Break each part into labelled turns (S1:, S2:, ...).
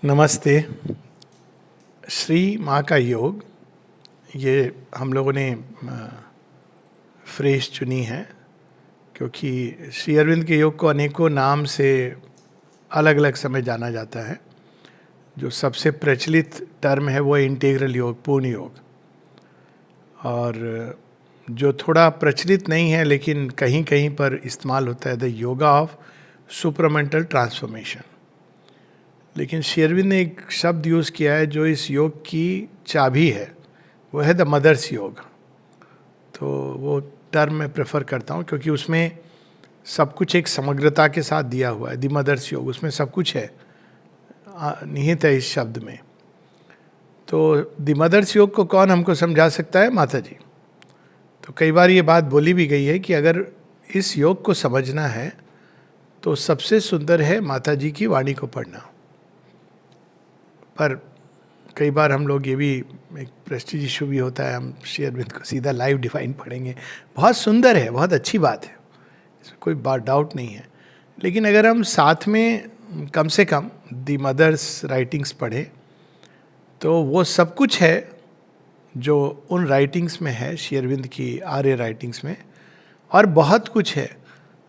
S1: नमस्ते। श्री माँ का योग, ये हम लोगों ने फ्रेज चुनी है क्योंकि श्री अरविंद के योग को अनेकों नाम से अलग अलग समय जाना जाता है। जो सबसे प्रचलित टर्म है वो है इंटीग्रल योग, पूर्ण योग। और जो थोड़ा प्रचलित नहीं है लेकिन कहीं कहीं पर इस्तेमाल होता है, the yoga of supramental transformation. लेकिन श्री अरविंद ने एक शब्द यूज़ किया है जो इस योग की चाबी है, वो है द मदर्स योग। तो वो टर्म मैं प्रेफर करता हूँ क्योंकि उसमें सब कुछ एक समग्रता के साथ दिया हुआ है। द मदर्स योग, उसमें सब कुछ है, निहित है इस शब्द में। तो द मदर्स योग को कौन हमको समझा सकता है? माता जी। तो कई बार ये बात बोली भी गई है कि अगर इस योग को समझना है तो सबसे सुंदर है माता जी की वाणी को पढ़ना। पर कई बार हम लोग, ये भी एक प्रेस्टीज इशू भी होता है, हम श्री अरविंद को सीधा लाइव डिवाइन पढ़ेंगे। बहुत सुंदर है, बहुत अच्छी बात है, इसमें कोई बात डाउट नहीं है। लेकिन अगर हम साथ में कम से कम दी मदर्स राइटिंग्स पढ़ें तो वो सब कुछ है जो उन राइटिंग्स में है, श्री अरविंद की आर्य राइटिंग्स में। और बहुत कुछ है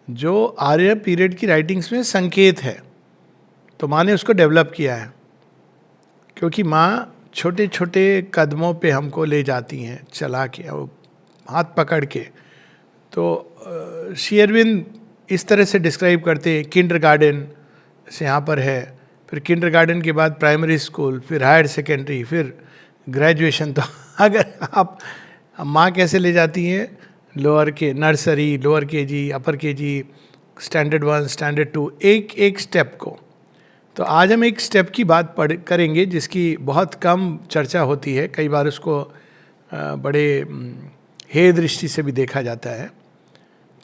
S1: जो आर्य पीरियड की राइटिंग्स में संकेत है। तो माँ ने उसको डेवलप किया है क्योंकि माँ छोटे छोटे कदमों पे हमको ले जाती हैं, चला के, वो हाथ पकड़ के। तो श्री अरविंद इस तरह से डिस्क्राइब करते हैं, किंडरगार्टन जैसे यहाँ पर है, फिर किंडरगार्टन के बाद प्राइमरी स्कूल, फिर हायर सेकेंडरी, फिर ग्रेजुएशन। तो अगर आप माँ कैसे ले जाती हैं, लोअर के नर्सरी, लोअर केजी, अपर केजी, स्टैंडर्ड 1, स्टैंडर्ड 2, एक एक स्टेप को। तो आज हम एक स्टेप की बात करेंगे जिसकी बहुत कम चर्चा होती है। कई बार उसको बड़े हे दृष्टि से भी देखा जाता है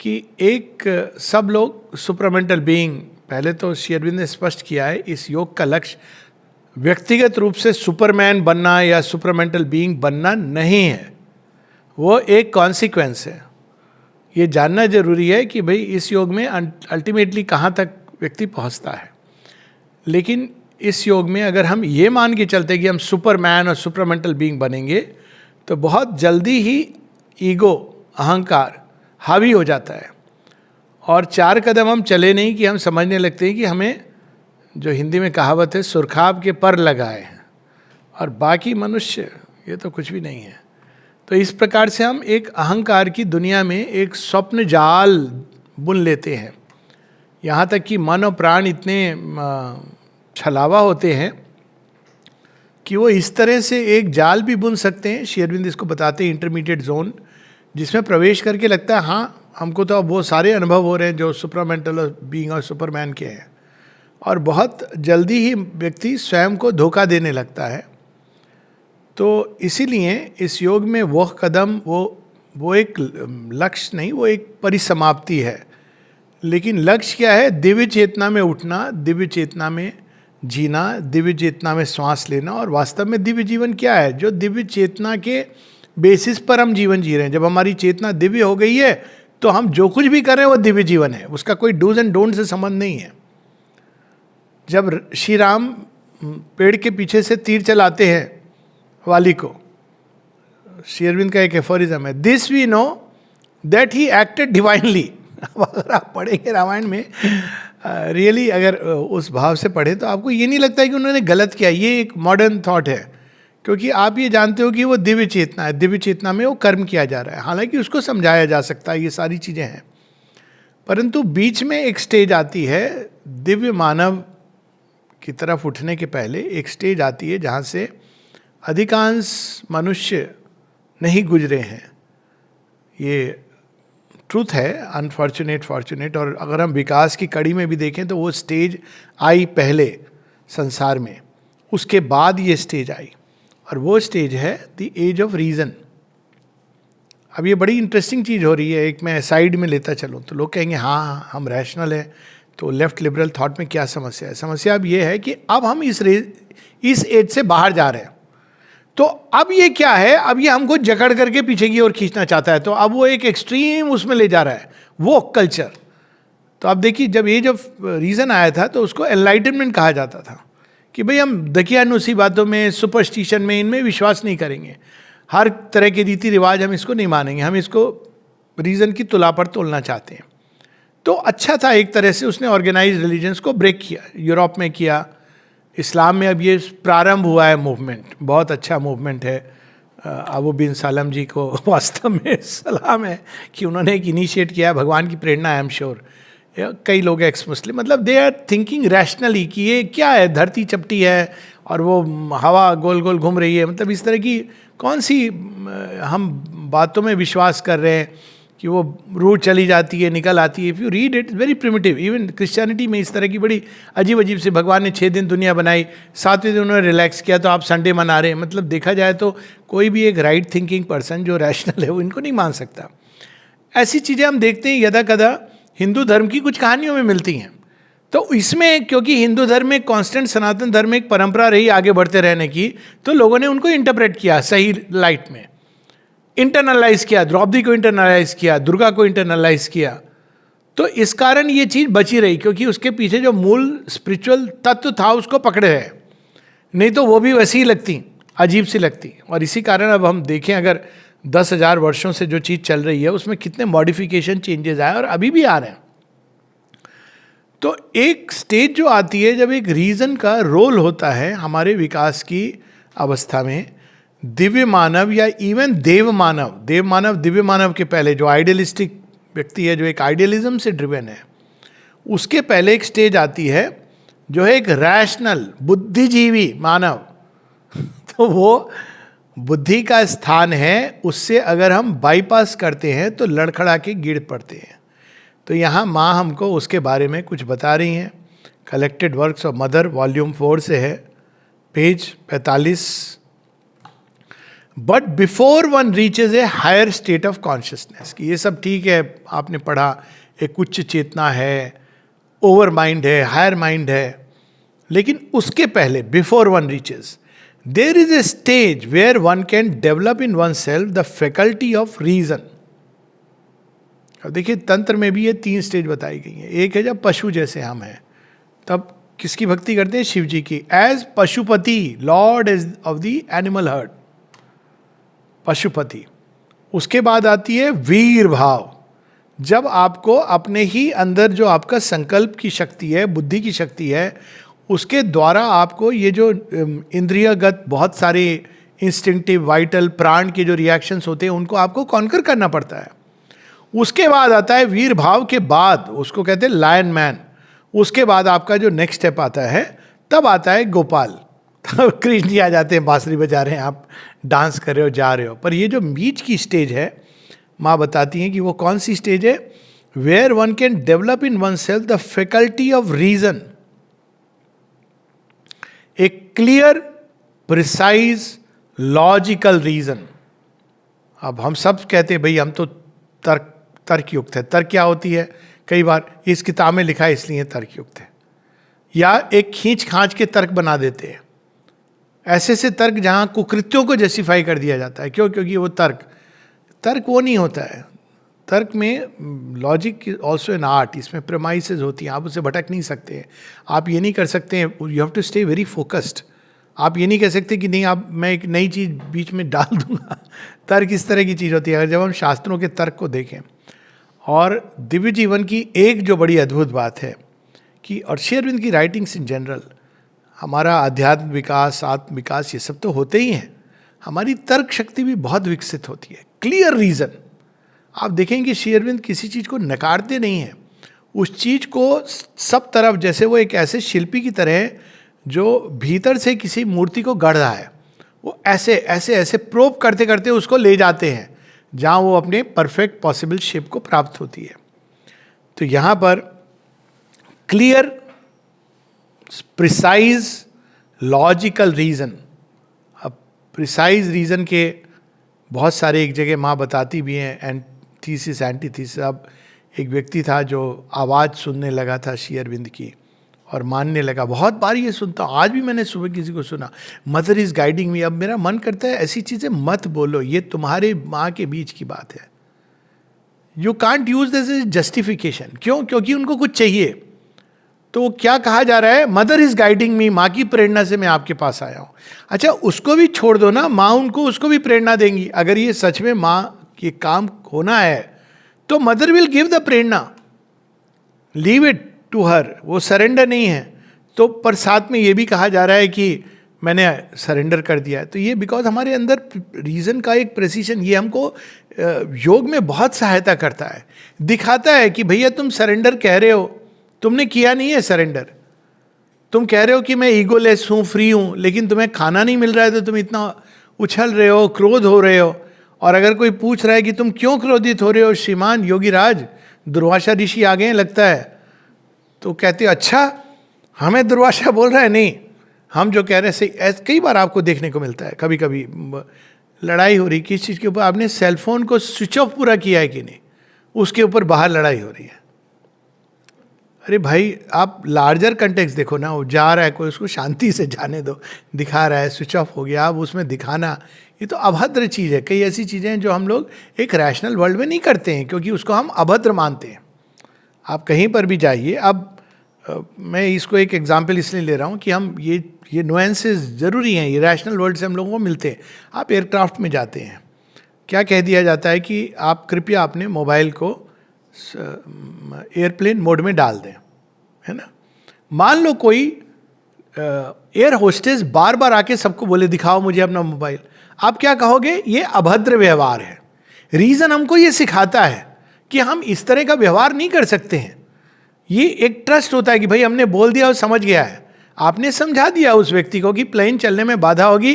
S1: कि एक सब लोग सुपरामेंटल बीइंग। पहले तो श्री अरविंद ने स्पष्ट किया है इस योग का लक्ष्य व्यक्तिगत रूप से सुपरमैन बनना या सुपरामेंटल बीइंग बनना नहीं है, वो एक कॉन्सिक्वेंस है। ये जानना जरूरी है कि भाई इस योग में अल्टीमेटली कहाँ तक व्यक्ति पहुँचता है। लेकिन इस योग में अगर हम ये मान के चलते हैं कि हम सुपरमैन और सुपरामेंटल बीइंग बनेंगे तो बहुत जल्दी ही ईगो, अहंकार हावी हो जाता है। और 4 कदम हम चले नहीं कि हम समझने लगते हैं कि हमें, जो हिंदी में कहावत है, सुरखाब के पर लगाए हैं और बाकी मनुष्य ये तो कुछ भी नहीं है। तो इस प्रकार से हम एक अहंकार की दुनिया में एक स्वप्न जाल बुन लेते हैं। यहाँ तक कि मन और प्राण इतने छलावा होते हैं कि वो इस तरह से एक जाल भी बुन सकते हैं। श्री अरविंद इसको बताते हैं इंटरमीडिएट जोन, जिसमें प्रवेश करके लगता है हाँ हमको तो अब वो सारे अनुभव हो रहे हैं जो सुपरामेंटल और बीइंग और सुपरमैन के हैं। और बहुत जल्दी ही व्यक्ति स्वयं को धोखा देने लगता है। तो इसीलिए इस योग में वो कदम, वो एक लक्ष्य नहीं, वो एक परिसमाप्ति है। लेकिन लक्ष्य क्या है? दिव्य चेतना में उठना, दिव्य चेतना में जीना, दिव्य चेतना में श्वास लेना। और वास्तव में दिव्य जीवन क्या है? जो दिव्य चेतना के बेसिस पर हम जीवन जी रहे हैं। जब हमारी चेतना दिव्य हो गई है तो हम जो कुछ भी कर रहे हैं वो दिव्य जीवन है, उसका कोई डूज एंड डोंट से संबंध नहीं है। जब श्री राम पेड़ के पीछे से तीर चलाते हैं वाली को, श्री अरविंद का एक एफोरिज्म है, this we know that he acted divinely. अगर आप पढ़ेंगे रामायण में रियली, अगर उस भाव से पढ़े तो आपको ये नहीं लगता है कि उन्होंने गलत किया। ये एक मॉडर्न थॉट है क्योंकि आप ये जानते हो कि वो दिव्य चेतना है, दिव्य चेतना में वो कर्म किया जा रहा है। हालांकि उसको समझाया जा सकता है, ये सारी चीज़ें हैं, परंतु बीच में एक स्टेज आती है दिव्य मानव की तरफ उठने के पहले। एक स्टेज आती है जहाँ से अधिकांश मनुष्य नहीं गुजरे हैं। ये ट्रूथ है, अनफॉर्चुनेट फॉर्चुनेट। और अगर हम विकास की कड़ी में भी देखें तो वो स्टेज आई पहले संसार में, उसके बाद ये स्टेज आई, और वो स्टेज है द एज ऑफ रीज़न। अब ये बड़ी इंटरेस्टिंग चीज़ हो रही है। एक मैं साइड में लेता चलूँ तो लोग कहेंगे हाँ हम रैशनल है, तो लेफ्ट लिबरल थॉट में क्या समस्या है? समस्या अब ये है कि अब हम इस एज से बाहर जा रहे हैं। तो अब ये क्या है? अब ये हमको जकड़ करके पीछे की ओर खींचना चाहता है। तो अब वो एक एक्सट्रीम उसमें ले जा रहा है, वो कल्चर। तो आप देखिए, जब एज ऑफ रीज़न आया था तो उसको एनलाइटनमेंट कहा जाता था कि भाई हम दकियानुसी बातों में, सुपरस्टिशन में, इनमें विश्वास नहीं करेंगे, हर तरह के रीति रिवाज हम इसको नहीं मानेंगे, हम इसको रीज़न की तुला पर तोलना चाहते हैं। तो अच्छा था एक तरह से, उसने ऑर्गेनाइज रिलीजन्स को ब्रेक किया, यूरोप में किया, इस्लाम में अब ये प्रारंभ हुआ है मूवमेंट, बहुत अच्छा मूवमेंट है। अबू बिन सालम जी को वास्तव में सलाम है कि उन्होंने एक इनिशिएट किया है, भगवान की प्रेरणा आई एम श्योर। कई लोग एक्स मुस्लिम, मतलब दे आर थिंकिंग रैशनली कि ये क्या है, धरती चपटी है और वो हवा गोल गोल घूम रही है, मतलब इस तरह की कौन सी हम बातों में विश्वास कर रहे हैं कि वो रूह चली जाती है, निकल आती है। If you read it very primitive. Even Christianity में इस तरह की बड़ी अजीब अजीब से, भगवान ने 6 दिन दुनिया बनाई, 7वें दिन उन्होंने रिलैक्स किया, तो आप संडे मना रहे हैं। मतलब देखा जाए तो कोई भी एक राइट थिंकिंग पर्सन जो रैशनल है वो इनको नहीं मान सकता। ऐसी चीज़ें हम देखते हैं यदा कदा हिंदू धर्म की कुछ कहानियों में मिलती हैं। तो इसमें क्योंकि हिंदू धर्म में कांस्टेंट, सनातन धर्म में एक परंपरा रही आगे बढ़ते रहने की, तो लोगों ने उनको इंटरप्रेट किया सही लाइट में, इंटरनलाइज किया, द्रौपदी को इंटरनलाइज किया, दुर्गा को इंटरनलाइज किया। तो इस कारण ये चीज़ बची रही, क्योंकि उसके पीछे जो मूल स्पिरिचुअल तत्व था उसको पकड़े है, नहीं तो वो भी वैसी ही लगती, अजीब सी लगती। और इसी कारण अब हम देखें, अगर 10,000 वर्षों से जो चीज़ चल रही है उसमें कितने मॉडिफिकेशन, चेंजेस आए और अभी भी आ रहे हैं। तो एक स्टेज जो आती है जब एक रीज़न का रोल होता है हमारे विकास की अवस्था में, दिव्य मानव या इवन देव मानव, देव मानव दिव्य मानव के पहले जो आइडियलिस्टिक व्यक्ति है, जो एक आइडियलिज्म से ड्रिवन है, उसके पहले एक स्टेज आती है जो है एक रैशनल, बुद्धिजीवी मानव। तो वो बुद्धि का स्थान है, उससे अगर हम बाईपास करते हैं तो लड़खड़ा के गिर पड़ते हैं। तो यहाँ माँ हमको उसके बारे में कुछ बता रही हैं। Collected works of Mother volume 4 से है, page 45। But before one reaches a higher state of consciousness, कि ये सब ठीक है, आपने पढ़ा, एक उच्च चेतना है, ओवर माइंड है, हायर माइंड है, लेकिन उसके पहले, before one reaches, there is a stage where one can develop in oneself the faculty of reason. अब देखिए, तंत्र में भी ये 3 स्टेज बताई गई हैं। एक है जब पशु जैसे हम हैं, तब किसकी भक्ति करते हैं? शिव जी की, as Pashupati, lord as of the animal herd, Pashupati. उसके बाद आती है वीर भाव, जब आपको अपने ही अंदर जो आपका संकल्प की शक्ति है, बुद्धि की शक्ति है, उसके द्वारा आपको ये जो इंद्रियगत बहुत सारे इंस्टिंक्टिव, वाइटल, प्राण के जो रिएक्शंस होते हैं उनको आपको कॉन्कर करना पड़ता है। उसके बाद आता है वीर भाव के बाद, उसको कहते हैं लायन मैन। उसके बाद आपका जो नेक्स्ट स्टेप आता है, तब आता है गोपाल। तब कृष्ण जी आ जाते हैं, बांसुरी बजा रहे हैं, आप डांस कर रहे हो, जा रहे हो। पर ये जो बीच की स्टेज है, माँ बताती हैं कि वो कौन सी स्टेज है? Where one can develop in oneself the faculty of reason, a clear, precise, logical reason. अब हम सब कहते हैं भाई हम तो तर्क युक्त है। तर्क क्या होती है? कई बार इस किताब में लिखा है इसलिए तर्क युक्त है, या एक खींच खांच के तर्क बना देते हैं, ऐसे से तर्क जहाँ कुकृत्यों को जस्टिफाई कर दिया जाता है। क्यों? क्योंकि वो तर्क वो नहीं होता है। तर्क में लॉजिक ऑल्सो एन आर्ट, इसमें प्रेमाइसेस होती हैं, आप उससे भटक नहीं सकते हैं। आप ये नहीं कर सकते हैं, you have to stay very focused. आप ये नहीं कह सकते कि नहीं, आप मैं एक नई चीज़ बीच में डाल दूंगा। तर्क इस तरह की चीज़ होती है। अगर जब हम शास्त्रों के तर्क को देखें, और दिव्य जीवन की एक जो बड़ी अद्भुत बात है कि, और श्री अरविंद की राइटिंग्स इन जनरल, हमारा आध्यात्म विकास, आत्म विकास, ये सब तो होते ही हैं, हमारी तर्क शक्ति भी बहुत विकसित होती है। क्लियर रीज़न, आप देखेंगे श्री अरविंद किसी चीज़ को नकारते नहीं हैं, उस चीज़ को सब तरफ, जैसे वो एक ऐसे शिल्पी की तरह जो भीतर से किसी मूर्ति को गढ़ रहा है, वो ऐसे ऐसे ऐसे प्रोब करते करते उसको ले जाते हैं जहाँ वो अपने परफेक्ट पॉसिबल शेप को प्राप्त होती है। तो यहाँ पर क्लियर, प्रिसाइज, लॉजिकल रीज़न। अब प्रिसाइज रीज़न के बहुत सारे, एक जगह माँ बताती भी हैं, एंटीथीसिस, एंटीथीसिस। अब एक व्यक्ति था जो आवाज़ सुनने लगा था श्री अरविंद की और मानने लगा। बहुत बार ये सुनता हूँ, आज भी मैंने सुबह किसी को सुना, मदर इज़ गाइडिंग मी। अब मेरा मन करता है ऐसी चीज़ें मत बोलो, ये तुम्हारे माँ के बीच की बात है। You can't use this is justification. क्यों? क्योंकि उनको कुछ चाहिए, तो वो क्या कहा जा रहा है, मदर इज गाइडिंग मी, माँ की प्रेरणा से मैं आपके पास आया हूँ। अच्छा, उसको भी छोड़ दो ना, माँ उनको उसको भी प्रेरणा देंगी। अगर ये सच में माँ के काम होना है तो मदर विल गिव द प्रेरणा, लीव इट टू हर, वो सरेंडर नहीं है। तो पर साथ में ये भी कहा जा रहा है कि मैंने सरेंडर कर दिया है। तो ये बिकॉज हमारे अंदर रीज़न का एक प्रेसिशन, ये हमको योग में बहुत सहायता करता है, दिखाता है कि भैया तुम सरेंडर कह रहे हो, तुमने किया नहीं है सरेंडर। तुम कह रहे हो कि मैं ईगोलेस हूँ, फ्री हूँ, लेकिन तुम्हें खाना नहीं मिल रहा है तो तुम इतना उछल रहे हो, क्रोध हो रहे हो। और अगर कोई पूछ रहा है कि तुम क्यों क्रोधित हो रहे हो श्रीमान योगीराज, दुर्वासा ऋषि आ गए हैं लगता है, तो कहते हो अच्छा हमें दुर्वासा बोल रहा है। नहीं, हम जो कह रहे हैं सही। कई बार आपको देखने को मिलता है, कभी कभी लड़ाई हो रही किस चीज़ के ऊपर, आपने सेलफोन को स्विच ऑफ पूरा किया है कि नहीं, उसके ऊपर बाहर लड़ाई हो रही है। अरे भाई, आप लार्जर कंटेक्स्ट देखो ना, वो जा रहा है कोई, उसको शांति से जाने दो, दिखा रहा है स्विच ऑफ हो गया, आप उसमें दिखाना, ये तो अभद्र चीज़ है। कई ऐसी चीज़ें हैं जो हम लोग एक रैशनल वर्ल्ड में नहीं करते हैं, क्योंकि उसको हम अभद्र मानते हैं। आप कहीं पर भी जाइए, अब मैं इसको एक एग्जाम्पल इसलिए ले रहा हूँ कि हम ये नुएंसेस ज़रूरी हैं, ये रैशनल वर्ल्ड से हम लोगों को मिलते हैं। आप एयरक्राफ्ट में जाते हैं, क्या कह दिया जाता है कि आप कृपया अपने मोबाइल को एयरप्लेन मोड में डाल दें, है ना। मान लो कोई एयर होस्टेस बार बार आके सबको बोले दिखाओ मुझे अपना मोबाइल, आप क्या कहोगे, ये अभद्र व्यवहार है। रीज़न हमको ये सिखाता है कि हम इस तरह का व्यवहार नहीं कर सकते हैं। ये एक ट्रस्ट होता है कि भाई हमने बोल दिया और समझ गया है, आपने समझा दिया उस व्यक्ति को कि प्लेन चलने में बाधा होगी,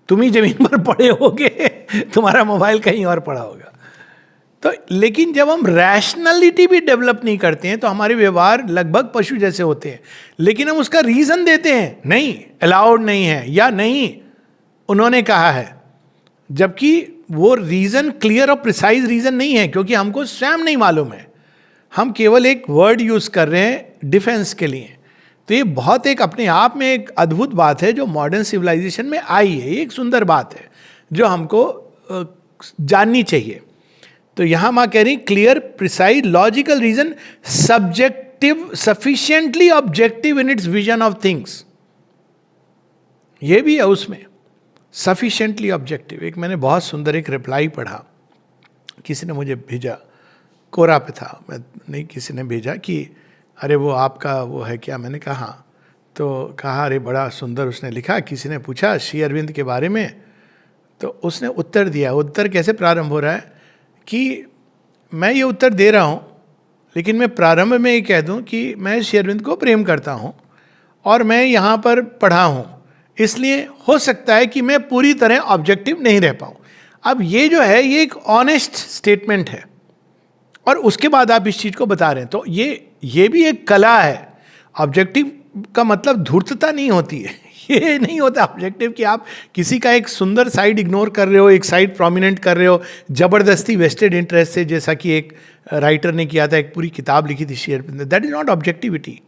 S1: तुम ही जमीन पर पड़े होगे, तुम्हारा मोबाइल कहीं और पड़ा होगा। तो लेकिन जब हम रैशनलिटी भी डेवलप नहीं करते हैं तो हमारे व्यवहार लगभग पशु जैसे होते हैं। लेकिन हम उसका रीजन देते हैं, नहीं अलाउड नहीं है, या नहीं उन्होंने कहा है, जबकि वो रीजन क्लियर और प्रिसाइज रीजन नहीं है, क्योंकि हमको स्वयं नहीं मालूम है। हम केवल एक वर्ड यूज कर रहे हैं डिफेंस के लिए। तो ये बहुत एक अपने आप में एक अद्भुत बात है जो मॉडर्न सिविलाइजेशन में आई है। ये एक सुंदर बात है जो हमको जाननी चाहिए। तो यहां मां कह रही clear precise logical reason, subjective sufficiently objective in its vision of things. ये भी है उसमें सफिशिएंटली ऑब्जेक्टिव। एक मैंने बहुत सुंदर एक रिप्लाई पढ़ा, किसी ने मुझे भेजा, कोरा पे था, मैं नहीं, किसी ने भेजा कि अरे वो आपका वो है क्या, मैंने कहा हाँ। तो कहा अरे बड़ा सुंदर उसने लिखा। किसी ने पूछा श्री अरविंद के बारे में, तो उसने उत्तर दिया। उत्तर कैसे प्रारंभ हो रहा है कि मैं ये उत्तर दे रहा हूँ, लेकिन मैं प्रारंभ में ये कह दूँ कि मैं श्री अरविंद को प्रेम करता हूँ और मैं यहाँ पर पढ़ा हूँ, इसलिए हो सकता है कि मैं पूरी तरह ऑब्जेक्टिव नहीं रह पाऊँ। अब ये जो है ये एक ऑनेस्ट स्टेटमेंट है, और उसके बाद आप इस चीज़ को बता रहे हैं। तो ये भी एक कला है। ऑब्जेक्टिव का मतलब धूर्तता नहीं होती है। ये नहीं होता ऑब्जेक्टिव कि आप किसी का एक सुंदर साइड इग्नोर कर रहे हो, एक साइड प्रोमिनेंट कर रहे हो जबरदस्ती वेस्टेड इंटरेस्ट से, जैसा कि एक राइटर ने किया था, एक पूरी किताब लिखी थी share. That is not objectivity,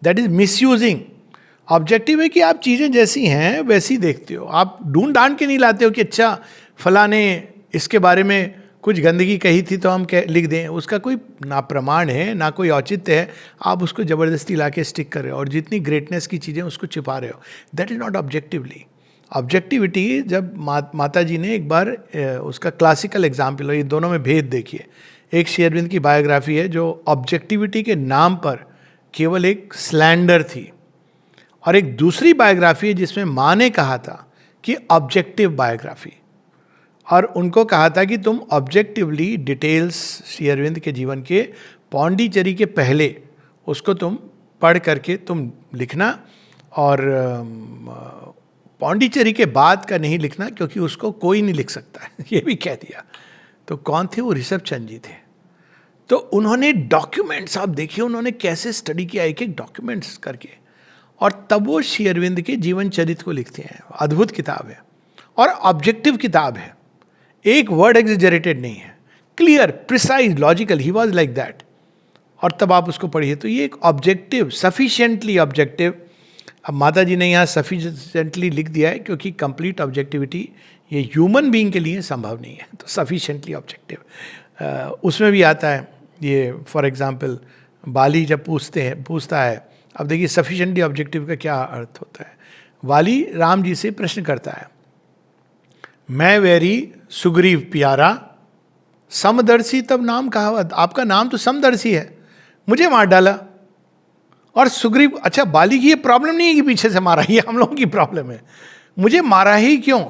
S1: that is misusing. Objective है कि आप चीज़ें जैसी हैं वैसी देखते हो, आप ढूंढ ढांड के नहीं लाते हो कि अच्छा फला ने इसके बारे में कुछ गंदगी कही थी तो हम लिख दें। उसका कोई ना प्रमाण है ना कोई औचित्य है, आप उसको ज़बरदस्ती ला के स्टिक कर रहे हो, और जितनी ग्रेटनेस की चीज़ें उसको छिपा रहे हो। That is not objectively. Objectivity जब माता जी ने एक बार उसका क्लासिकल एग्जाम्पल हो, ये दोनों में भेद देखिए। एक श्री अरविंद की बायोग्राफी है जो ऑब्जेक्टिविटी के नाम पर केवल एक स्लैंडर थी, और एक दूसरी बायोग्राफी है जिसमें माँ ने कहा था कि ऑब्जेक्टिव बायोग्राफी, और उनको कहा था कि तुम ऑब्जेक्टिवली डिटेल्स श्री अरविंद के जीवन के पौंडीचेरी के पहले उसको तुम पढ़ करके तुम लिखना, और पौंडीचेरी के बाद का नहीं लिखना क्योंकि उसको कोई नहीं लिख सकता है। ये भी कह दिया। तो कौन थे वो? ऋषभ चंद जी थे। तो उन्होंने डॉक्यूमेंट्स, आप देखिए उन्होंने कैसे स्टडी किया एक एक डॉक्यूमेंट्स करके, और तब वो श्री अरविंद के जीवन चरित्र को लिखते हैं। अद्भुत किताब है और ऑब्जेक्टिव किताब है, एक वर्ड एग्जेजरेटेड नहीं है, clear precise logical, he was like that. और तब आप उसको पढ़िए तो ये एक ऑब्जेक्टिव, सफिशिएंटली ऑब्जेक्टिव। अब माता जी ने यहाँ सफिशिएंटली लिख दिया है क्योंकि कंप्लीट ऑब्जेक्टिविटी ये ह्यूमन बीइंग के लिए संभव नहीं है। तो सफिशिएंटली ऑब्जेक्टिव उसमें भी आता है ये। फॉर एग्जांपल बाली जब पूछता है अब देखिए सफिशिएंटली ऑब्जेक्टिव का क्या अर्थ होता है। वाली राम जी से प्रश्न करता है, मैं वेरी सुग्रीव प्यारा समदर्शी, तब नाम कहा, आपका नाम तो समदर्शी है, मुझे मार डाला। और सुग्रीव, अच्छा बाली की ये प्रॉब्लम नहीं है कि पीछे से मारा, ये हम लोगों की प्रॉब्लम है, मुझे मारा ही क्यों,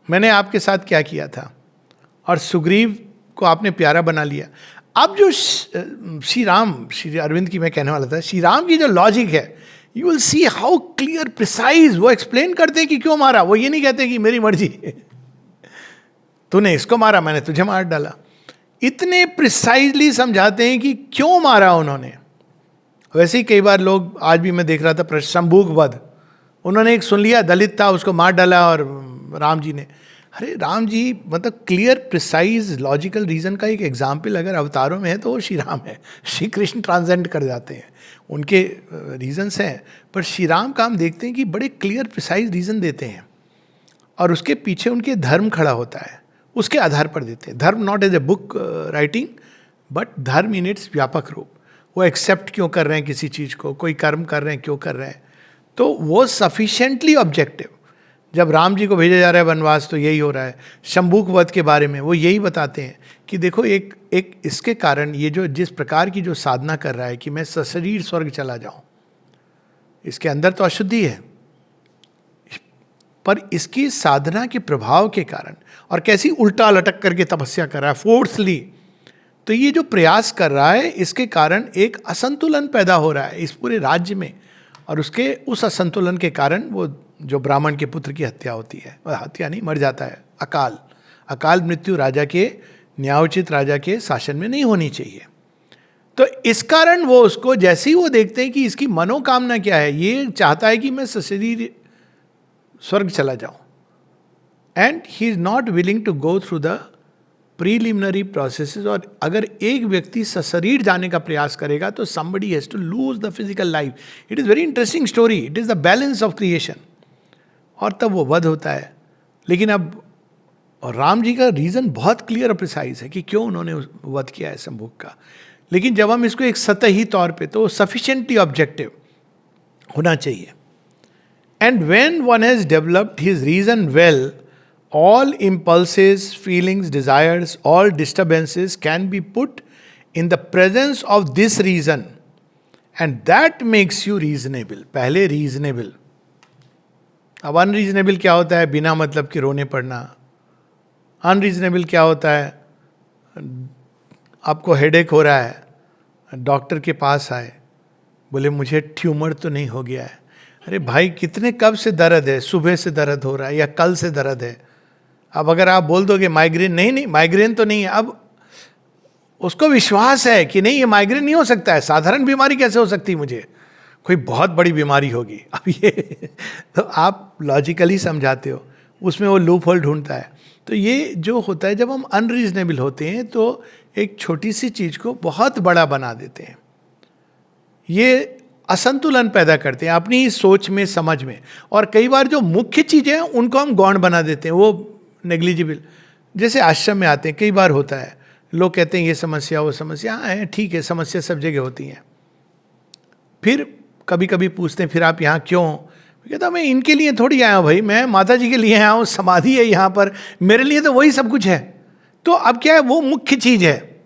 S1: मैंने आपके साथ क्या किया था। और सुग्रीव को आपने प्यारा बना लिया। अब जो श्री राम, श्री अरविंद की मैं कहने वाला था, श्री राम की जो लॉजिक है, you will see how clear precise वो एक्सप्लेन करते हैं कि क्यों मारा। वो ये नहीं कहते कि मेरी मर्जी तूने इसको मारा, मैंने तुझे मार डाला। इतने प्रिसाइजली समझाते हैं कि क्यों मारा उन्होंने। वैसे ही कई बार लोग, आज भी मैं देख रहा था शंभूक वध, उन्होंने एक सुन लिया, दलित था, उसको मार डाला, और राम जी ने, अरे राम जी मतलब क्लियर प्रिसाइज लॉजिकल रीजन का एक एग्जाम्पल अगर अवतारों में है तो वो श्री राम है। श्री कृष्ण ट्रांसेंड कर जाते हैं, उनके रीजन्स हैं, पर श्री राम का हम देखते हैं कि बड़े क्लियर प्रिसाइज रीजन देते हैं, और उसके पीछे उनके धर्म खड़ा होता है, उसके आधार पर देते हैं। Dharma not as a book writing, but dharma in it's व्यापक रूप। वो एक्सेप्ट क्यों कर रहे हैं किसी चीज़ को, कोई कर्म कर रहे हैं क्यों कर रहे हैं, तो वो सफिशिएंटली ऑब्जेक्टिव। जब राम जी को भेजा जा रहा है वनवास तो यही हो रहा है। शंभूक वध के बारे में वो यही बताते हैं कि देखो एक इसके कारण ये जो जिस प्रकार की जो साधना कर रहा है कि मैं सशरीर स्वर्ग चला जाऊं, इसके अंदर तो अशुद्धि है, पर इसकी साधना के प्रभाव के कारण, और कैसी उल्टा लटक करके तपस्या कर रहा है फोर्सली, तो ये जो प्रयास कर रहा है इसके कारण एक असंतुलन पैदा हो रहा है इस पूरे राज्य में। और उसके उस असंतुलन के कारण वो जो ब्राह्मण के पुत्र की हत्या होती है, हत्या नहीं, मर जाता है, अकाल मृत्यु राजा के, न्यायोचित राजा के शासन में नहीं होनी चाहिए। तो इस कारण वो उसको, जैसे ही वो देखते हैं कि इसकी मनोकामना क्या है, ये चाहता है कि मैं सशरीर स्वर्ग चला जाऊं, and he is not willing to go through the preliminary processes. और अगर एक व्यक्ति सशरीर जाने का प्रयास करेगा तो somebody has to lose the physical life. It is very interesting story. It is the balance of creation. और तब वो वध होता है। लेकिन अब और राम जी का रीजन बहुत क्लियर और प्रिसाइज है कि क्यों उन्होंने वध किया है शंभूक का। लेकिन जब हम इसको एक सतही तौर पे, तो सफिशिएंटली ऑब्जेक्टिव होना चाहिए। And when one has developed his reason well, all impulses, feelings, desires, all disturbances can be put in the presence of this reason, and that makes you reasonable. पहले reasonable. अब unreasonable क्या होता है? बिना मतलब के रोने पड़ना। unreasonable क्या होता है? आपको हेडेक हो रहा है, डॉक्टर के पास आए, बोले मुझे ट्यूमर तो नहीं हो गया है। अरे भाई कितने कब से दर्द है? सुबह से दर्द हो रहा है या कल से दर्द है। अब अगर आप बोल दोगे माइग्रेन, नहीं माइग्रेन तो नहीं है, अब उसको विश्वास है कि नहीं ये माइग्रेन नहीं हो सकता है, साधारण बीमारी कैसे हो सकती है, मुझे कोई बहुत बड़ी बीमारी होगी। अब ये तो आप लॉजिकली समझाते हो, उसमें वो लूप होल ढूंढता है। तो ये जो होता है जब हम अनरीजनेबल होते हैं तो एक छोटी सी चीज़ को बहुत बड़ा बना देते हैं, ये असंतुलन पैदा करते हैं अपनी सोच में, समझ में। और कई बार जो मुख्य चीज़ें हैं उनको हम गौण बना देते हैं, वो नेग्लिजिबल। जैसे आश्रम में आते हैं, कई बार होता है, लोग कहते हैं ये समस्या वो समस्या, है ठीक है, समस्या सब जगह होती हैं। फिर कभी कभी पूछते हैं फिर आप यहाँ क्यों? कहता मैं इनके लिए थोड़ी आया हूँ भाई, मैं माता जी के लिए आया हूँ, समाधि है यहाँ पर, मेरे लिए तो वही सब कुछ है। तो अब क्या है, वो मुख्य चीज़ है,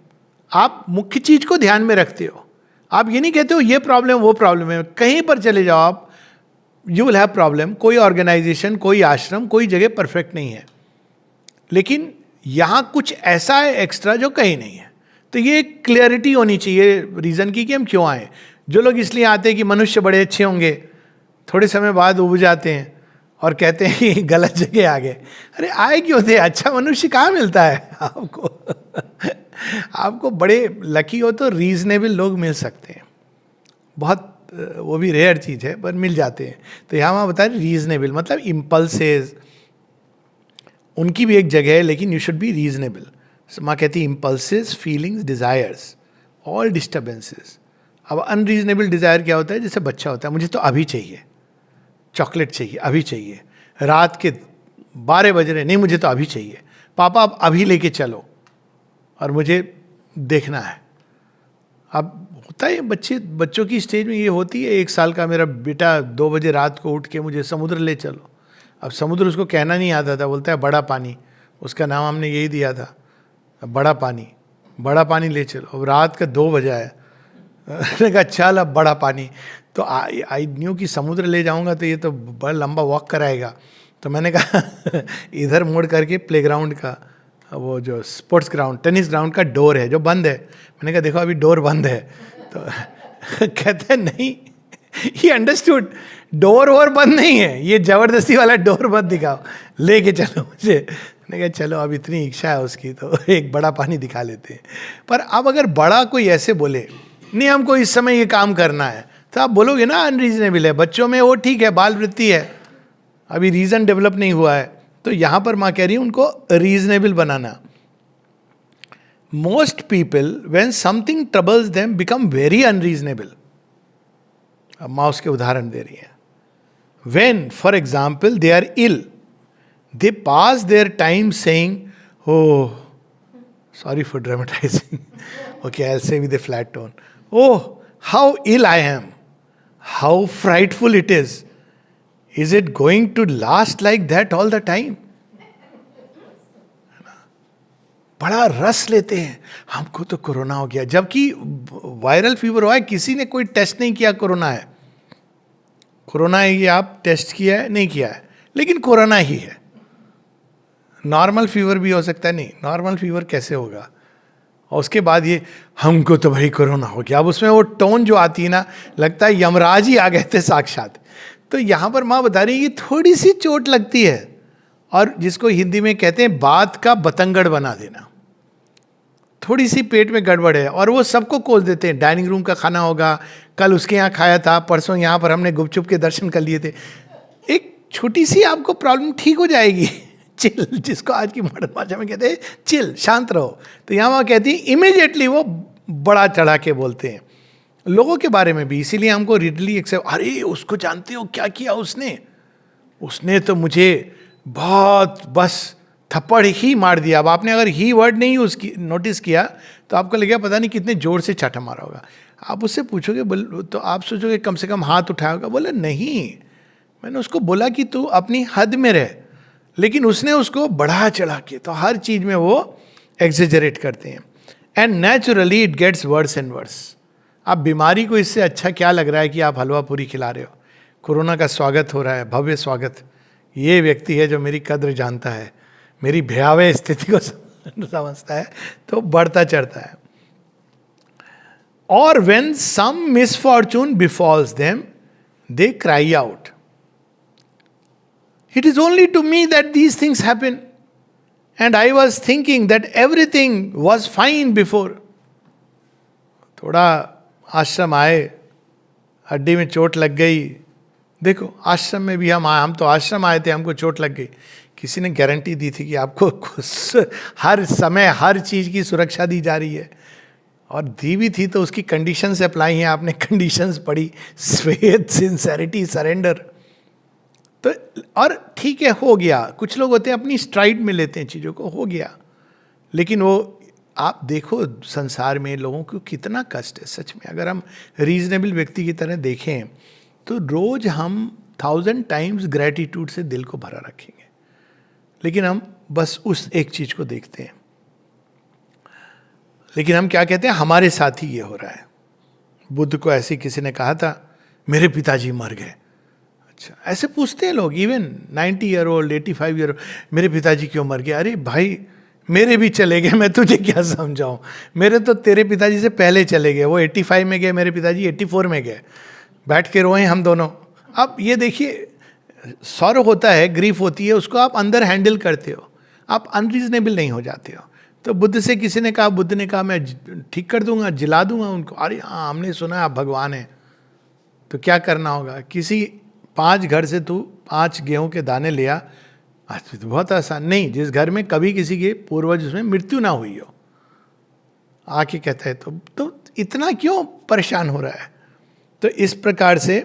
S1: आप मुख्य चीज़ को ध्यान में रखते हो। आप ये नहीं कहते हो ये प्रॉब्लम वो प्रॉब्लम है, कहीं पर चले जाओ आप, यू विल हैव प्रॉब्लम। कोई ऑर्गेनाइजेशन, कोई आश्रम, कोई जगह परफेक्ट नहीं है, लेकिन यहाँ कुछ ऐसा है एक्स्ट्रा जो कहीं नहीं है। तो ये क्लियरिटी होनी चाहिए रीज़न की कि हम क्यों आए। जो लोग इसलिए आते हैं कि मनुष्य बड़े अच्छे होंगे, थोड़े समय बाद उब जाते हैं और कहते हैं कि गलत जगह आ गए। अरे आए क्यों थे? अच्छा मनुष्य कहाँ मिलता है आपको? आपको बड़े लकी हो तो रीजनेबल लोग मिल सकते हैं, बहुत वो भी रेयर चीज़ है पर मिल जाते हैं। तो यहाँ वहाँ बता रहे रीजनेबल मतलब इम्पल्सेस, उनकी भी एक जगह है, लेकिन यू शुड बी रीजनेबल। माँ कहती है impulses, feelings, desires, all disturbances. अब अनरीजनेबल डिज़ायर क्या होता है? जैसे बच्चा होता है, मुझे तो अभी चाहिए चॉकलेट, चाहिए अभी चाहिए, रात के 12 बज रहे, नहीं मुझे तो अभी चाहिए, पापा आप अभी लेके चलो और मुझे देखना है। अब होता है बच्चों की स्टेज में ये होती है। 1 साल का मेरा बेटा 2 बजे रात को उठ के मुझे समुद्र ले चलो। अब समुद्र उसको कहना नहीं आता था, बोलता है बड़ा पानी, उसका नाम हमने यही दिया था, बड़ा पानी ले चलो। अब रात का 2 बजा है, मैंने कहा चल अब बड़ा पानी। तो आई न्यू कि समुद्र ले जाऊंगा तो ये तो बड़ा लंबा वॉक कराएगा। तो मैंने कहा इधर मुड़ करके प्लेग्राउंड का, वो जो स्पोर्ट्स ग्राउंड, टेनिस ग्राउंड का डोर है जो बंद है, मैंने कहा देखो अभी डोर बंद है। तो कहते हैं नहीं, ही अंडरस्टूड, डोर और बंद नहीं है, ये जबरदस्ती वाला डोर मत दिखाओ, लेके चलो मुझे। मैंने कहा चलो अब इतनी इच्छा है उसकी तो एक बड़ा पानी दिखा लेते हैं। पर अब अगर बड़ा कोई ऐसे बोले नहीं हमको इस समय ये काम करना है, तो आप बोलोगे ना अनरीजनेबल है। बच्चों में वो ठीक है, बाल वृत्ति है, अभी रीजन डेवलप नहीं हुआ है। तो यहां पर मां कह रही है उनको रीजनेबल बनाना। Most people when something troubles them become very unreasonable. अब मां उसके उदाहरण दे रही है। When for example they are ill, they pass their time saying, oh, sorry for dramatizing. Okay, I'll say with a flat tone. Oh, how ill I am. How frightful it is. Is it going to last like that all the time? बड़ा रस लेते हैं, हमको तो corona हो गया, जबकि viral fever हुआ है, किसी ने कोई टेस्ट नहीं किया कोरोना है। कोरोना है ये आप टेस्ट किया है नहीं किया है, लेकिन कोरोना ही है। नॉर्मल फीवर भी हो सकता है, नहीं नॉर्मल फीवर कैसे होगा। और उसके बाद ये हमको तो भाई कोरोना हो गया। अब उसमें वो टोन जो आती है ना, लगता है यमराज ही आ गए थे साक्षात। तो यहाँ पर माँ बता रही है कि थोड़ी सी चोट लगती है, और जिसको हिंदी में कहते हैं बात का बतंगड़ बना देना। थोड़ी सी पेट में गड़बड़ है और वो सबको कोस देते हैं। डाइनिंग रूम का खाना होगा, कल उसके यहाँ खाया था, परसों यहाँ पर हमने गुपचुप के दर्शन कर लिए थे। एक छोटी सी आपको प्रॉब्लम ठीक हो जाएगी, चिल, जिसको आज की मॉडर्न भाषा में कहते हैं चिल, शांत रहो। तो यहाँ वहाँ कहती है इमीडिएटली वो बड़ा चढ़ा के बोलते हैं लोगों के बारे में भी। इसीलिए हमको रिडली एक्सेप्ट, अरे उसको जानते हो क्या किया उसने तो मुझे बहुत बस थप्पड़ ही मार दिया। अब आपने अगर ही वर्ड नहीं उसकी नोटिस किया तो आपको लगेगा पता नहीं कितने जोर से चाटा मारा होगा। आप उससे पूछोगे तो आप सोचोगे कम से कम हाथ उठाया होगा। बोले नहीं, मैंने उसको बोला कि तू अपनी हद में रह, लेकिन उसने उसको बढ़ा चढ़ा के, तो हर चीज में वो एग्जेजरेट करते हैं। And naturally it gets worse and worse. अब बीमारी को इससे अच्छा क्या लग रहा है कि आप हलवा पूरी खिला रहे हो। कोरोना का स्वागत हो रहा है, भव्य स्वागत। ये व्यक्ति है जो मेरी कद्र जानता है, मेरी भयावह स्थिति को समझता है, तो बढ़ता चढ़ता है। और when some misfortune befalls them they cry out, it is only to me that these things happen, and I was thinking that everything was fine before. थोड़ा आश्रम आए, हड्डी में चोट लग गई। देखो आश्रम में भी हम तो आश्रम आए थे, हमको चोट लग गई। किसी ने गारंटी दी थी कि आपको हर समय हर चीज की सुरक्षा दी जा रही है, और दी भी थी तो उसकी कंडीशंस अप्लाई हैं। आपने कंडीशंस पढ़ी, स्वेट, सिंसेरिटी, सरेंडर। तो और ठीक है, हो गया। कुछ लोग होते हैं अपनी स्ट्राइड में लेते हैं चीज़ों को, हो गया। लेकिन वो आप देखो संसार में लोगों को कितना कष्ट है सच में। अगर हम रीजनेबल व्यक्ति की तरह देखें तो रोज हम 1000 टाइम्स ग्रेटिट्यूड से दिल को भरा रखेंगे, लेकिन हम बस उस एक चीज को देखते हैं। लेकिन हम क्या कहते हैं, हमारे साथ ही ये हो रहा है। बुद्ध को ऐसे किसी ने कहा था, मेरे पिताजी मर गए। अच्छा, ऐसे पूछते हैं लोग, even 90 year old, 85 year old, मेरे पिताजी क्यों मर गए? अरे भाई मेरे भी चले गए, मैं तुझे क्या समझाऊं। मेरे तो तेरे पिताजी से पहले चले गए, वो 85 में गए, मेरे पिताजी 84 में गए, बैठ के रोए हम दोनों। अब ये देखिए, सॉरो होता है, ग्रीफ होती है, उसको आप अंदर हैंडल करते हो, आप अनरीजनेबल नहीं हो जाते हो। तो बुद्ध से किसी ने कहा, बुद्ध ने कहा मैं ठीक कर दूंगा, जिला दूंगा उनको। अरे हाँ, हमने सुना आप भगवान हैं, तो क्या करना होगा? किसी 5 घर से तू 5 गेहूं के दाने लिया, तो बहुत आसान। नहीं, जिस घर में कभी किसी के पूर्वज उसमें मृत्यु ना हुई हो, आके कहता है तो इतना क्यों परेशान हो रहा है? तो इस प्रकार से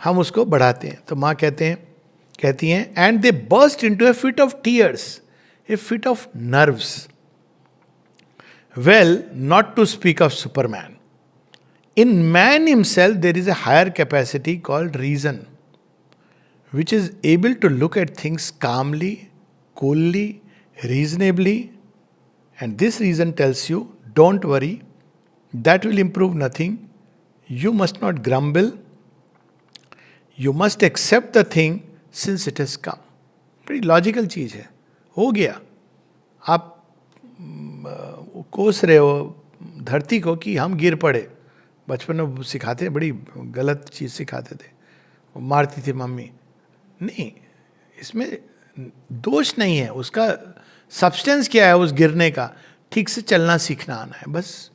S1: हम उसको बढ़ाते हैं। तो माँ कहती हैं and they burst into a fit of tears, a fit of nerves. Well, not to speak of superman, In man himself, there is a higher capacity called reason, which is able to look at things calmly, coolly, reasonably. And this reason tells you, don't worry, that will improve nothing. You must not grumble. You must accept the thing since it has come. बड़ी logical चीज़ है. हो गया. आप कोस रहे हो धरती को कि हम गिर पड़े. बचपन में सिखाते, बड़ी गलत चीज़ सिखाते थे, मारती थी मम्मी. नहीं, इसमें दोष नहीं है. उसका सब्सटेंस क्या है उस गिरने का? ठीक से चलना सीखना आना है बस.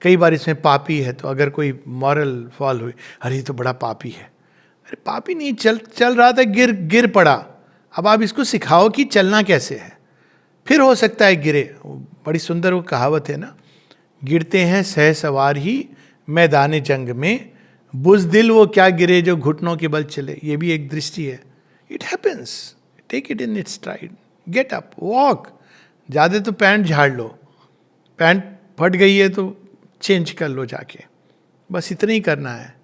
S1: कई बार इसमें पापी है, तो अगर कोई मॉरल फॉल हुई, अरे ये तो बड़ा पापी है. अरे पापी नहीं, चल रहा था, गिर पड़ा. अब आप इसको सिखाओ कि चलना कैसे है, फिर हो सकता है गिरे. बड़ी सुंदर वो कहावत है ना, गिरते हैं सह सवार ही मैदान जंग में, बुज़दिल वो क्या गिरे जो घुटनों के बल चले. ये भी एक दृष्टि है. It happens, take it in its stride, get up, walk. ज़्यादा तो पैंट झाड़ लो, पैंट फट गई है तो चेंज कर लो जाके. बस इतना ही करना है.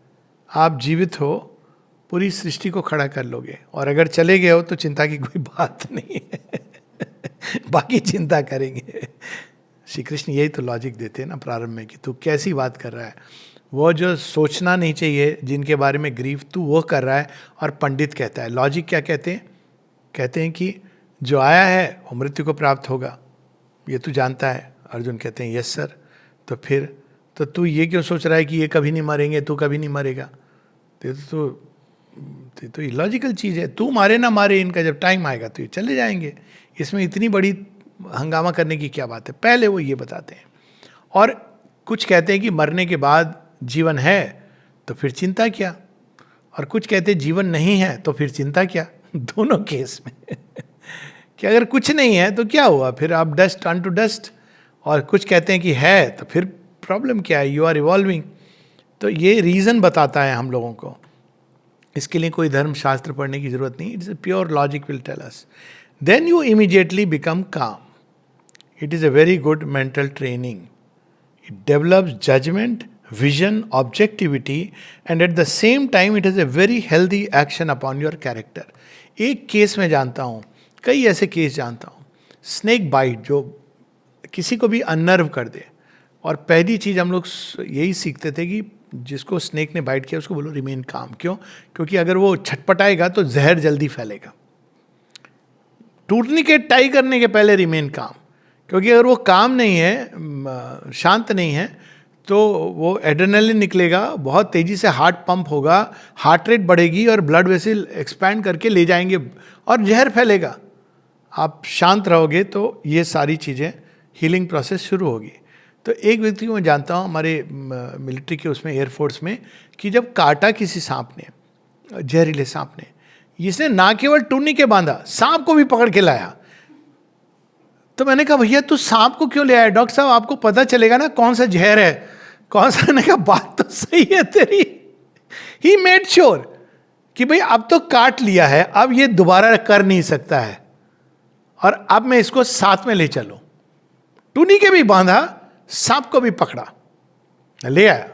S1: आप जीवित हो, पूरी सृष्टि को खड़ा कर लोगे. और अगर चले गए हो तो चिंता की कोई बात नहीं है. बाकी चिंता करेंगे. श्री कृष्ण यही तो लॉजिक देते हैं ना प्रारंभ में, कि तू कैसी बात कर रहा है. वो जो सोचना नहीं चाहिए, जिनके बारे में ग्रीफ, तू वो कर रहा है. और पंडित कहता है, लॉजिक क्या कहते हैं? कहते हैं कि जो आया है वो मृत्यु को प्राप्त होगा, ये तू जानता है. अर्जुन कहते हैं यस सर. तो फिर तो तू ये क्यों सोच रहा है कि ये कभी नहीं मरेंगे, तू कभी नहीं मरेगा? तो इलॉजिकल चीज़ है. तू मारे ना मारे, इनका जब टाइम आएगा तो ये चले जाएंगे. इसमें इतनी बड़ी हंगामा करने की क्या बात है? पहले वो ये बताते हैं. और कुछ कहते हैं कि मरने के बाद जीवन है, तो फिर चिंता क्या. और कुछ कहते हैं जीवन नहीं है, तो फिर चिंता क्या. दोनों केस में कि अगर कुछ नहीं है तो क्या हुआ, फिर आप डस्ट टर्न टू डस्ट. और कुछ कहते हैं कि है, तो फिर प्रॉब्लम क्या है, यू आर इवॉल्विंग. तो ये रीज़न बताता है हम लोगों को. इसके लिए कोई धर्मशास्त्र पढ़ने की जरूरत नहीं. It's pure logic will tell us. Then you immediately become calm. It is a very good mental training. It develops judgement, vision, objectivity, and at the same time it is a very healthy action upon your character. एक case में जानता हूँ, कई ऐसे case जानता हूँ. Snake bite जो किसी को भी अनर्व कर दे. और पहली चीज़ हम लोग यही सीखते थे कि जिसको स्नेक ने बाइट किया उसको बोलो रिमेन काम. क्यों? क्योंकि अगर वो छटपटाएगा तो जहर जल्दी फैलेगा. टूर्निकेट टाई करने के पहले रिमेन काम. क्योंकि अगर वो काम नहीं है, शांत नहीं है, तो वो एड्रेनलिन निकलेगा, बहुत तेज़ी से हार्ट पंप होगा, हार्ट रेट बढ़ेगी और ब्लड वेसल एक्सपैंड करके ले जाएंगे और जहर फैलेगा. आप शांत रहोगे तो ये सारी चीज़ें, हीलिंग प्रोसेस शुरू होगी. तो एक व्यक्ति को मैं जानता हूँ हमारे मिलिट्री के उसमें, एयरफोर्स में, कि जब काटा किसी सांप ने, जहरीले सांप ने, इसने ना केवल टूनी के बांधा, सांप को भी पकड़ के लाया. तो मैंने कहा भैया तू सांप को क्यों ले आया? डॉक्टर साहब आपको पता चलेगा ना कौन सा जहर है, कौन सा. मैंने कहा बात तो सही है तेरी. ही मेड श्योर कि भाई अब तो काट लिया है, अब ये दोबारा कर नहीं सकता है, और अब मैं इसको साथ में ले चलूं. टूनी के भी बांधा, सांप को भी पकड़ा, ले आया.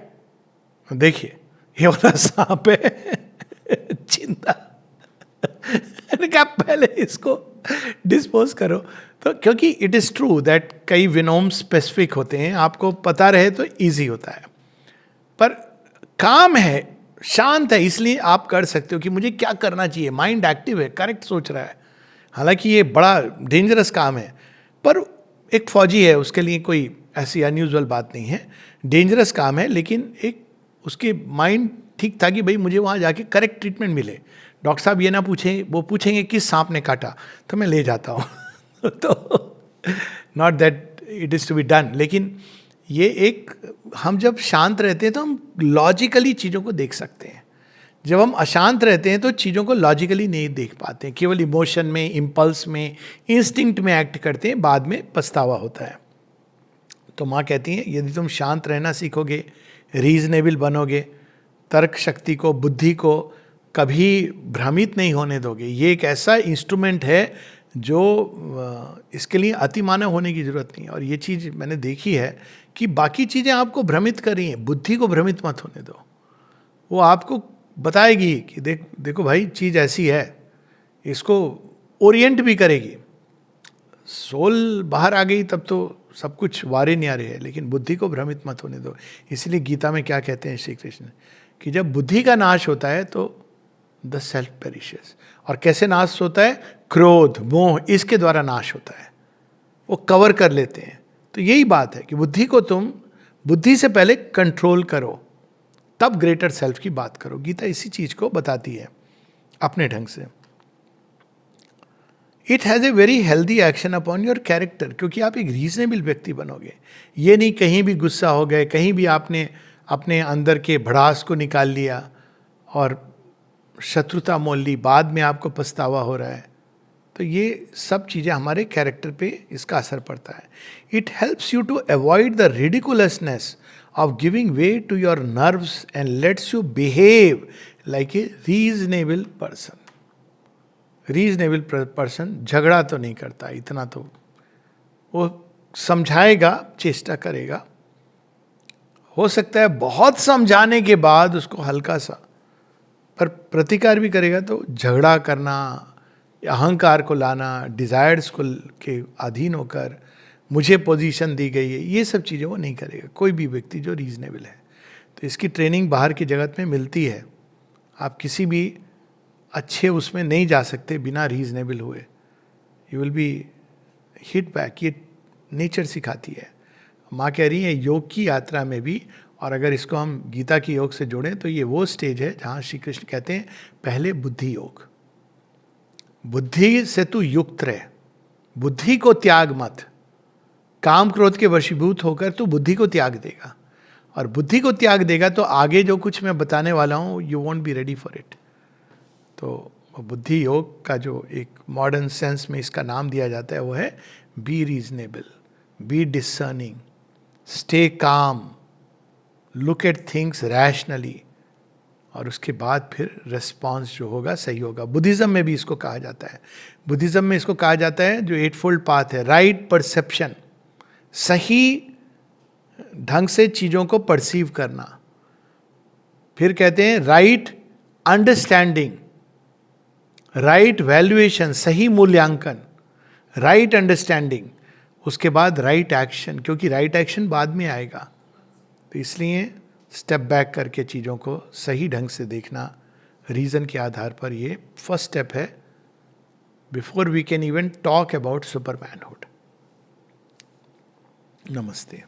S1: देखिए ये वाला सांप है. चिंता. मैंने कहा पहले इसको डिस्पोज करो. तो क्योंकि इट इज़ ट्रू दैट कई विनोम स्पेसिफिक होते हैं, आपको पता रहे तो इजी होता है. पर काम है, शांत है, इसलिए आप कर सकते हो कि मुझे क्या करना चाहिए. माइंड एक्टिव है, करेक्ट सोच रहा है. हालांकि ये बड़ा डेंजरस काम है, पर एक फौजी है, उसके लिए कोई ऐसी अनयूजुअल बात नहीं है. डेंजरस काम है, लेकिन एक उसके माइंड ठीक था कि भाई मुझे वहाँ जाके करेक्ट ट्रीटमेंट मिले. डॉक्टर साहब ये ना पूछें, वो पूछेंगे किस सांप ने काटा, तो मैं ले जाता हूँ. तो not that it is to be done. लेकिन ये एक, हम जब शांत रहते हैं तो हम लॉजिकली चीज़ों को देख सकते हैं. जब हम अशांत रहते हैं तो चीज़ों को लॉजिकली नहीं देख पाते हैं, केवल इमोशन में, इम्पल्स में, इंस्टिंक्ट में एक्ट करते हैं, बाद में पछतावा होता है. तो माँ कहती हैं यदि तुम शांत रहना सीखोगे, रीजनेबल बनोगे, तर्क शक्ति को, बुद्धि को कभी भ्रमित नहीं होने दोगे. ये एक ऐसा इंस्ट्रूमेंट है जो इसके लिए अतिमानव होने की जरूरत नहीं है। और ये चीज़ मैंने देखी है कि बाकी चीज़ें आपको भ्रमित कर रही हैं, बुद्धि को भ्रमित मत होने दो। वो आपको बताएगी कि देखो भाई चीज़ ऐसी है, इसको ओरिएंट भी करेगी। सोल बाहर आ गई तब तो सब कुछ वारे न्यारे है, लेकिन बुद्धि को भ्रमित मत होने दो। इसलिए गीता में क्या कहते हैं श्री कृष्ण कि जब बुद्धि का नाश होता है तो द सेल्फ पेरिशेस। और कैसे नाश होता है? क्रोध, मोह, इसके द्वारा नाश होता है, वो कवर कर लेते हैं। तो यही बात है कि बुद्धि को तुम बुद्धि से पहले कंट्रोल करो, तब ग्रेटर सेल्फ की बात करो। गीता इसी चीज को बताती है अपने ढंग से। It has a very healthy action upon your character, क्योंकि आप एक रीजनेबल व्यक्ति बनोगे। ये नहीं कहीं भी गुस्सा हो गए, कहीं भी आपने अपने अंदर के भड़ास को निकाल लिया और शत्रुता मोल ली, बाद में आपको पछतावा हो रहा है। तो ये सब चीज़ें हमारे कैरेक्टर पे इसका असर पड़ता है। It helps you to avoid the ridiculousness of giving way to your nerves and lets you behave like a reasonable person. Reasonable person झगड़ा तो नहीं करता, इतना तो वो समझाएगा, चेष्टा करेगा। हो सकता है बहुत समझाने के बाद उसको हल्का सा पर प्रतिकार भी करेगा, तो झगड़ा करना, अहंकार को लाना, डिजायर्स को के अधीन होकर मुझे पोजीशन दी गई है, ये सब चीज़ें वो नहीं करेगा कोई भी व्यक्ति जो रीजनेबल है। तो इसकी ट्रेनिंग बाहर की जगत में मिलती है। आप किसी भी अच्छे उसमें नहीं जा सकते बिना रीजनेबल हुए। You will be hit back. ये नेचर सिखाती है। माँ कह रही है योग की यात्रा में भी, और अगर इसको हम गीता की योग से जोड़ें तो ये वो स्टेज है जहाँ श्री कृष्ण कहते हैं पहले बुद्धि योग। बुद्धि से तू युक्त रहे, बुद्धि को त्याग मत। काम क्रोध के वशीभूत होकर तू बुद्धि को त्याग देगा, और बुद्धि को त्याग देगा तो आगे जो कुछ मैं बताने वाला हूँ you want be ready for it. तो बुद्धि योग का जो एक मॉडर्न सेंस में इसका नाम दिया जाता है वो है be reasonable, be discerning, stay calm, look at things rationally, और उसके बाद फिर रिस्पॉन्स जो होगा सही होगा। बुद्धिज्म में भी इसको कहा जाता है। बुद्धिज्म में इसको कहा जाता है जो एटफोल्ड पाथ है, राइट परसेप्शन, सही ढंग से चीजों को परसीव करना। फिर कहते हैं राइट अंडरस्टैंडिंग, राइट वैल्यूएशन, सही मूल्यांकन, राइट अंडरस्टैंडिंग, उसके बाद राइट एक्शन, क्योंकि राइट एक्शन बाद में आएगा। तो इसलिए स्टेप बैक करके चीज़ों को सही ढंग से देखना, रीज़न के आधार पर, ये फर्स्ट स्टेप है before we can even talk about supermanhood. नमस्ते।